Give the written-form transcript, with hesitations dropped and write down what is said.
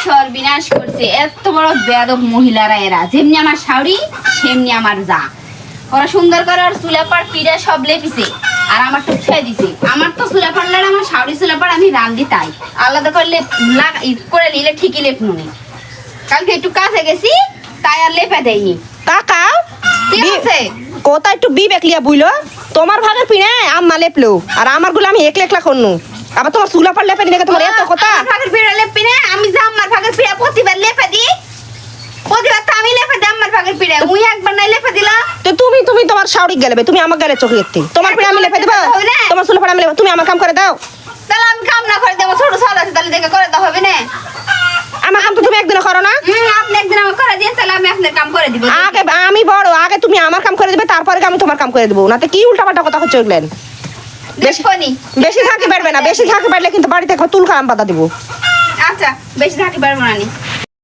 সর্বনাশ করছে। এত বড় বেয়াদব মহিলারা এরা, যেমনি আমার শাড়ি সেমনি আমার যা। ওরা সুন্দর করে ওর চুলাপাড় পিড়া সব লেপিছে আর আমার টুকছাই দিছে। আমার তো চুলাপাড় লাগে, আমার শাড়ি চুলাপাড় আমি রান্ধি, তাই আলাদা করে করে নিলে ঠিকই লেপনুনি। কালকে একটু কাছে গেছি তাই আর লেপা দেয়নি। কাকাও ঠিক আছে, কোথা একটু বিবেক লিয়া বুঝলো, তোমার ভাগের পিনে আম্মা লেপলো আর আমার গুলো আমি একলা একলা করনু। আবার তোমার চুলা পার লেপে দিলে তোমার এত কথা। আমার ভাগের পিড়া লেপি না, আমি যা আমার ভাগের পিড়া প্রতিবার লেপে দিই, প্রতিবার তো আমি লেপে দিই আমার ভাগের পিড়া। মুই একবার নাই লেপে দিলাম তো তুমি তোমার শাওরি গেলেবে, তুমি আমার গেলে চোখে দেখতে তোমার পিনে আমি লেপে দেবো, তোমার চুলা পার আমি লেপে, তুমি আমার কাম করে দাও। তাহলে আমি কাম না করে দেবো, ছোট ছোট আছে তাহলে দেখে করে দেওয়া হবে না। আমার কাম তো তুমি একদিনে করো না। আপনি একদিন আমার করে দিন, তাহলে আমি আপনার কাম করে দিব। আগে আমি বড়, আগে তুমি আমার কাম করে দিবে, তারপরে আমি তোমার কাম করে দেবো। না তো কি উল্টাপাল্টা কথা হচ্ছে ওইগুলেন। বেশি থাকি পারবে না, বেশি থাকি পারলে কিন্তু বাড়িতে তুল কালাম পাতা দিব। আচ্ছা, বেশি থাকি পারবো না।